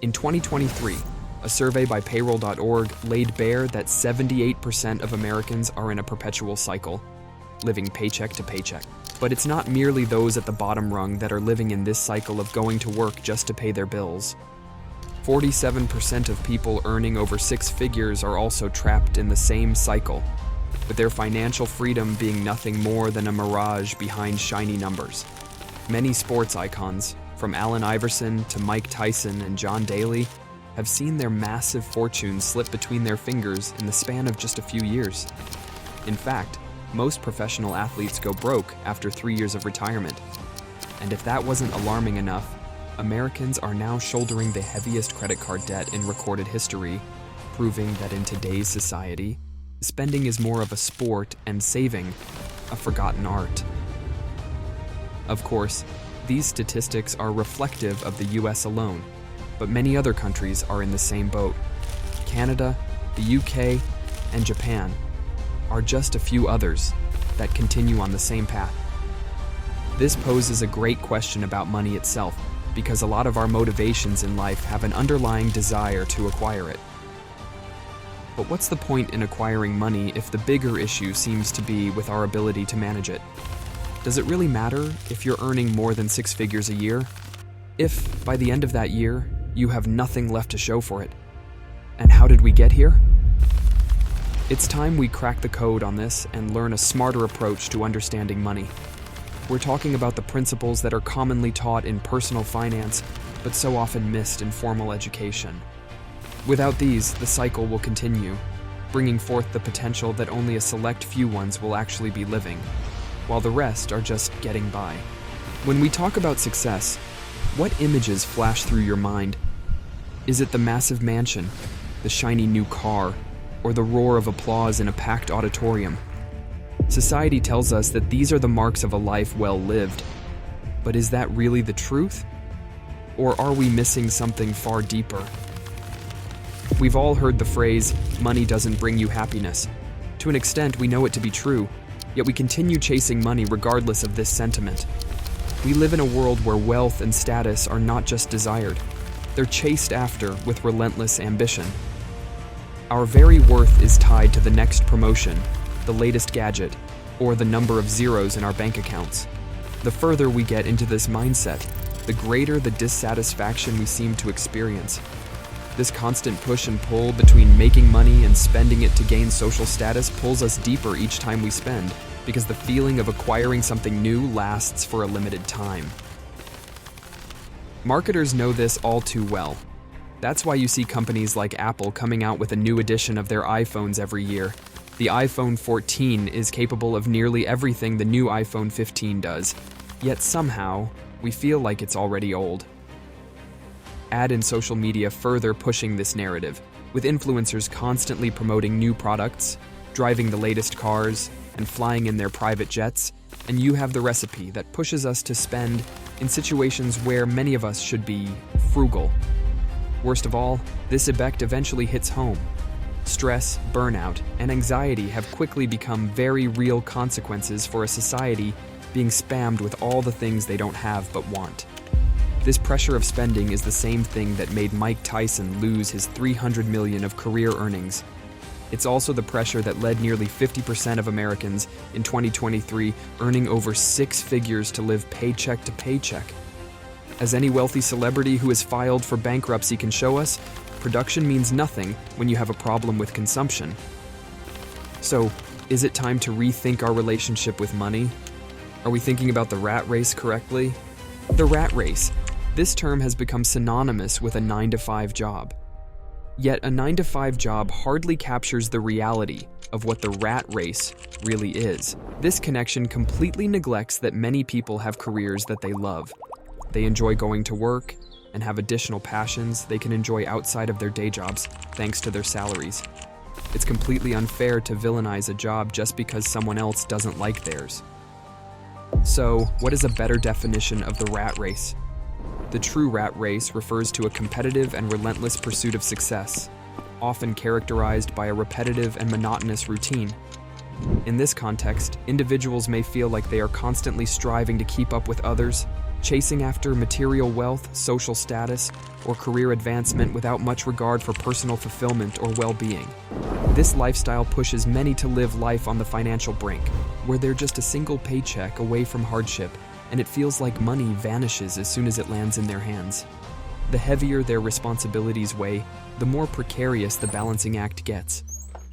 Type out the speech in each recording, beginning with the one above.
In 2023, a survey by payroll.org laid bare that 78% of Americans are in a perpetual cycle, living paycheck to paycheck. But it's not merely those at the bottom rung that are living in this cycle of going to work just to pay their bills. 47% of people earning over six figures are also trapped in the same cycle, with their financial freedom being nothing more than a mirage behind shiny numbers. Many sports icons, from Allen Iverson to Mike Tyson and John Daly, have seen their massive fortunes slip between their fingers in the span of just a few years. In fact, most professional athletes go broke after 3 years of retirement. And if that wasn't alarming enough, Americans are now shouldering the heaviest credit card debt in recorded history, proving that in today's society, spending is more of a sport and saving a forgotten art. Of course, these statistics are reflective of the US alone, but many other countries are in the same boat. Canada, the UK, and Japan are just a few others that continue on the same path. This poses a great question about money itself, because a lot of our motivations in life have an underlying desire to acquire it. But what's the point in acquiring money if the bigger issue seems to be with our ability to manage it? Does it really matter if you're earning more than six figures a year? If, by the end of that year, you have nothing left to show for it? And how did we get here? It's time we crack the code on this and learn a smarter approach to understanding money. We're talking about the principles that are commonly taught in personal finance, but so often missed in formal education. Without these, the cycle will continue, bringing forth the potential that only a select few ones will actually be living, while the rest are just getting by. When we talk about success, what images flash through your mind? Is it the massive mansion, the shiny new car, or the roar of applause in a packed auditorium? Society tells us that these are the marks of a life well lived. But is that really the truth? Or are we missing something far deeper? We've all heard the phrase, money doesn't bring you happiness. To an extent, we know it to be true, yet we continue chasing money regardless of this sentiment. We live in a world where wealth and status are not just desired, they're chased after with relentless ambition. Our very worth is tied to the next promotion, the latest gadget, or the number of zeros in our bank accounts. The further we get into this mindset, the greater the dissatisfaction we seem to experience. This constant push and pull between making money and spending it to gain social status pulls us deeper each time we spend, because the feeling of acquiring something new lasts for a limited time. Marketers know this all too well. That's why you see companies like Apple coming out with a new edition of their iPhones every year. The iPhone 14 is capable of nearly everything the new iPhone 15 does, yet somehow, we feel like it's already old. Add in social media further pushing this narrative, with influencers constantly promoting new products, driving the latest cars, and flying in their private jets, and you have the recipe that pushes us to spend in situations where many of us should be frugal. Worst of all, this effect eventually hits home. Stress, burnout, and anxiety have quickly become very real consequences for a society being spammed with all the things they don't have but want. This pressure of spending is the same thing that made Mike Tyson lose his $300 million of career earnings. It's also the pressure that led nearly 50% of Americans in 2023 earning over six figures to live paycheck to paycheck. As any wealthy celebrity who has filed for bankruptcy can show us, production means nothing when you have a problem with consumption. So, is it time to rethink our relationship with money? Are we thinking about the rat race correctly? The rat race. This term has become synonymous with a 9-to-5 job. Yet a 9-to-5 job hardly captures the reality of what the rat race really is. This connection completely neglects that many people have careers that they love. They enjoy going to work and have additional passions they can enjoy outside of their day jobs thanks to their salaries. It's completely unfair to villainize a job just because someone else doesn't like theirs. So, what is a better definition of the rat race? The true rat race refers to a competitive and relentless pursuit of success, often characterized by a repetitive and monotonous routine. In this context, individuals may feel like they are constantly striving to keep up with others, chasing after material wealth, social status, or career advancement without much regard for personal fulfillment or well-being. This lifestyle pushes many to live life on the financial brink, where they're just a single paycheck away from hardship, and it feels like money vanishes as soon as it lands in their hands. The heavier their responsibilities weigh, the more precarious the balancing act gets.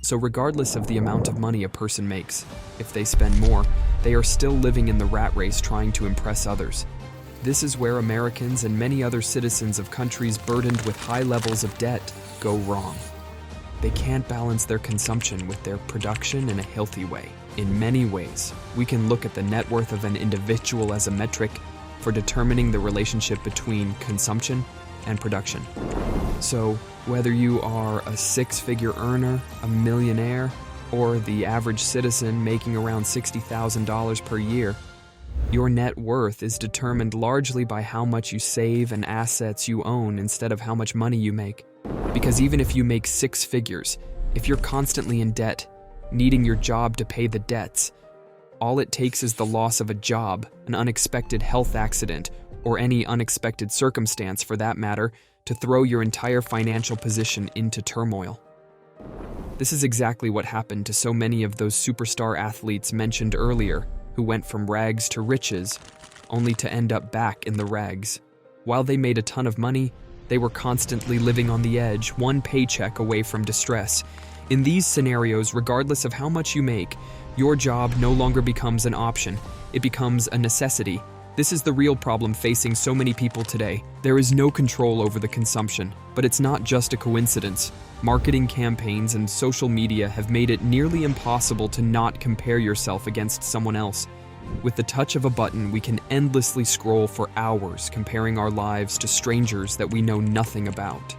So regardless of the amount of money a person makes, if they spend more, they are still living in the rat race trying to impress others. This is where Americans and many other citizens of countries burdened with high levels of debt go wrong. They can't balance their consumption with their production in a healthy way. In many ways, we can look at the net worth of an individual as a metric for determining the relationship between consumption and production. So, whether you are a six-figure earner, a millionaire, or the average citizen making around $60,000 per year, your net worth is determined largely by how much you save and assets you own instead of how much money you make. Because even if you make six figures, if you're constantly in debt, needing your job to pay the debts, all it takes is the loss of a job, an unexpected health accident, or any unexpected circumstance for that matter, to throw your entire financial position into turmoil. This is exactly what happened to so many of those superstar athletes mentioned earlier, who went from rags to riches, only to end up back in the rags. While they made a ton of money, they were constantly living on the edge, one paycheck away from distress. In these scenarios, regardless of how much you make, your job no longer becomes an option. It becomes a necessity. This is the real problem facing so many people today. There is no control over the consumption, but it's not just a coincidence. Marketing campaigns and social media have made it nearly impossible to not compare yourself against someone else. With the touch of a button, we can endlessly scroll for hours comparing our lives to strangers that we know nothing about.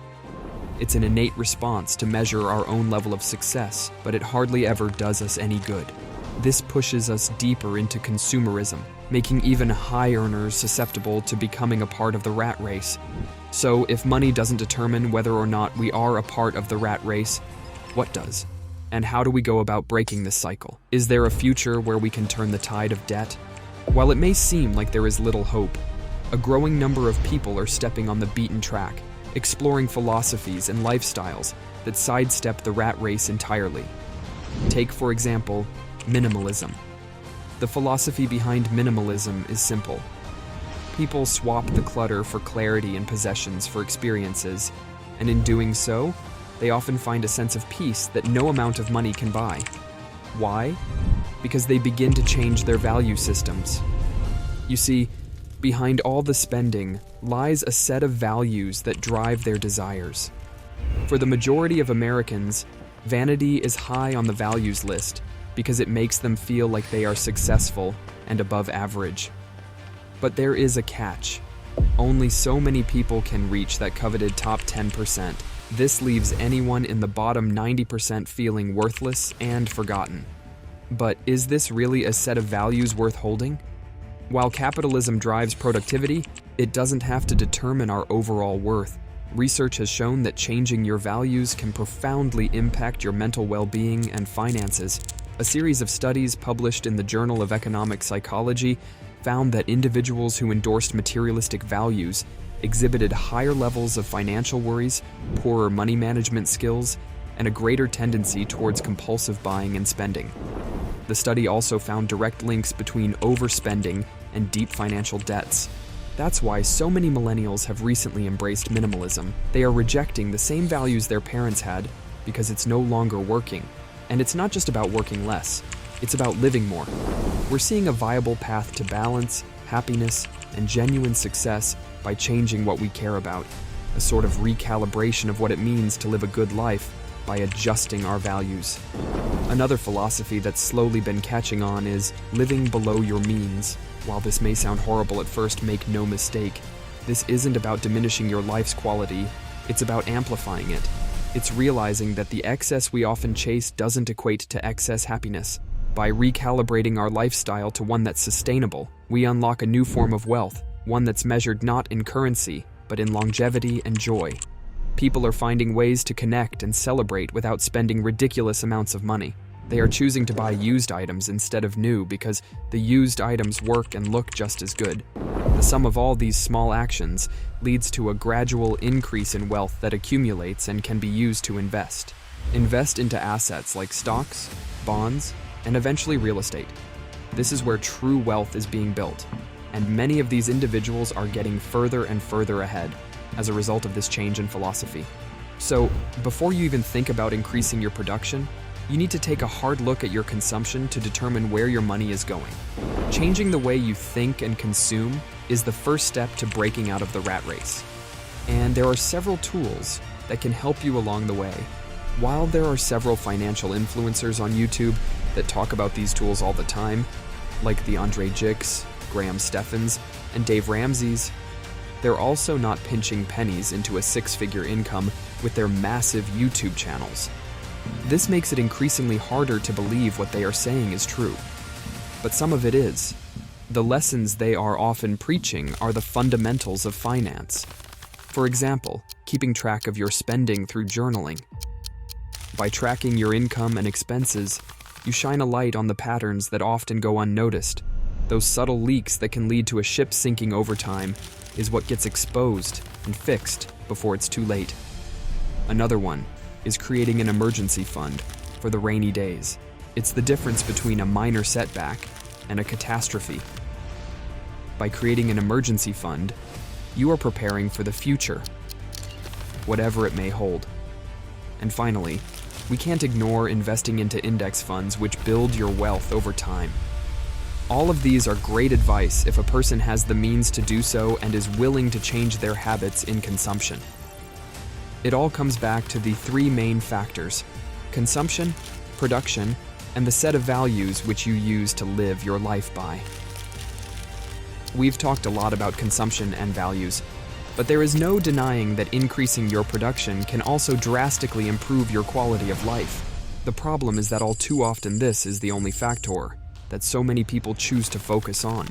It's an innate response to measure our own level of success, but it hardly ever does us any good. This pushes us deeper into consumerism, making even high earners susceptible to becoming a part of the rat race. So, if money doesn't determine whether or not we are a part of the rat race, what does? And how do we go about breaking this cycle? Is there a future where we can turn the tide of debt? While it may seem like there is little hope, a growing number of people are stepping on the beaten track, exploring philosophies and lifestyles that sidestep the rat race entirely. Take, for example, minimalism. The philosophy behind minimalism is simple. People swap the clutter for clarity and possessions for experiences, and in doing so, they often find a sense of peace that no amount of money can buy. Why? Because they begin to change their value systems. You see, behind all the spending lies a set of values that drive their desires. For the majority of Americans, vanity is high on the values list because it makes them feel like they are successful and above average. But there is a catch. Only so many people can reach that coveted top 10%. This leaves anyone in the bottom 90% feeling worthless and forgotten. But is this really a set of values worth holding? While capitalism drives productivity, it doesn't have to determine our overall worth. Research has shown that changing your values can profoundly impact your mental well-being and finances. A series of studies published in the Journal of Economic Psychology found that individuals who endorsed materialistic values exhibited higher levels of financial worries, poorer money management skills, and a greater tendency towards compulsive buying and spending. The study also found direct links between overspending and deep financial debts. That's why so many millennials have recently embraced minimalism. They are rejecting the same values their parents had because it's no longer working. And it's not just about working less, it's about living more. We're seeing a viable path to balance, happiness, and genuine success by changing what we care about, a sort of recalibration of what it means to live a good life by adjusting our values. Another philosophy that's slowly been catching on is living below your means. While this may sound horrible at first, make no mistake, this isn't about diminishing your life's quality, it's about amplifying it. It's realizing that the excess we often chase doesn't equate to excess happiness. By recalibrating our lifestyle to one that's sustainable, we unlock a new form of wealth, one that's measured not in currency, but in longevity and joy. People are finding ways to connect and celebrate without spending ridiculous amounts of money. They are choosing to buy used items instead of new because the used items work and look just as good. The sum of all these small actions leads to a gradual increase in wealth that accumulates and can be used to invest. Invest into assets like stocks, bonds, and eventually real estate. This is where true wealth is being built, and many of these individuals are getting further and further ahead as a result of this change in philosophy. So, before you even think about increasing your production, you need to take a hard look at your consumption to determine where your money is going. Changing the way you think and consume is the first step to breaking out of the rat race. And there are several tools that can help you along the way. While there are several financial influencers on YouTube that talk about these tools all the time, like the Andre Jicks, Graham Steffens, and Dave Ramsey's, they're also not pinching pennies into a six-figure income with their massive YouTube channels. This makes it increasingly harder to believe what they are saying is true. But some of it is. The lessons they are often preaching are the fundamentals of finance. For example, keeping track of your spending through journaling. By tracking your income and expenses, you shine a light on the patterns that often go unnoticed. Those subtle leaks that can lead to a ship sinking over time is what gets exposed and fixed before it's too late. Another one is creating an emergency fund for the rainy days. It's the difference between a minor setback and a catastrophe. By creating an emergency fund, you are preparing for the future, whatever it may hold. And finally, we can't ignore investing into index funds which build your wealth over time. All of these are great advice if a person has the means to do so and is willing to change their habits in consumption. It all comes back to the three main factors: consumption, production, and the set of values which you use to live your life by. We've talked a lot about consumption and values, but there is no denying that increasing your production can also drastically improve your quality of life. The problem is that all too often this is the only factor that so many people choose to focus on.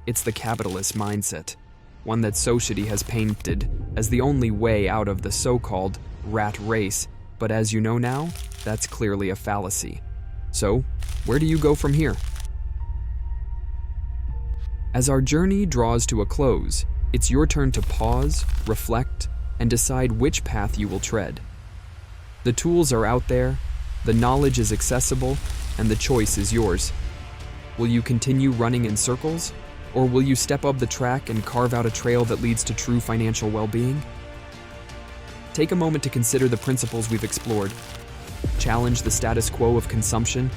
It's the capitalist mindset, one that society has painted as the only way out of the so-called rat race, but as you know now, that's clearly a fallacy. So, where do you go from here? As our journey draws to a close, it's your turn to pause, reflect, and decide which path you will tread. The tools are out there, the knowledge is accessible, and the choice is yours. Will you continue running in circles? Or will you step up the track and carve out a trail that leads to true financial well-being? Take a moment to consider the principles we've explored. Challenge the status quo of consumption,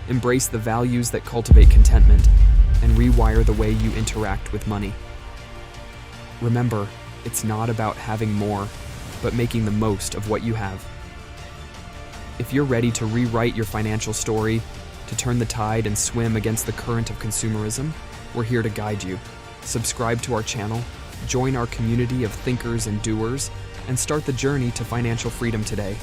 embrace the values that cultivate contentment, and rewire the way you interact with money. Remember, it's not about having more, but making the most of what you have. If you're ready to rewrite your financial story, to turn the tide and swim against the current of consumerism, we're here to guide you. Subscribe to our channel, join our community of thinkers and doers, and start the journey to financial freedom today.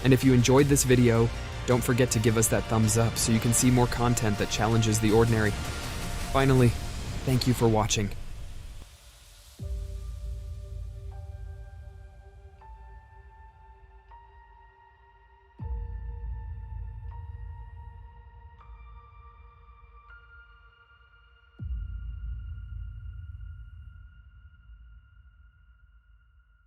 And if you enjoyed this video, don't forget to give us that thumbs up so you can see more content that challenges the ordinary. Finally, thank you for watching.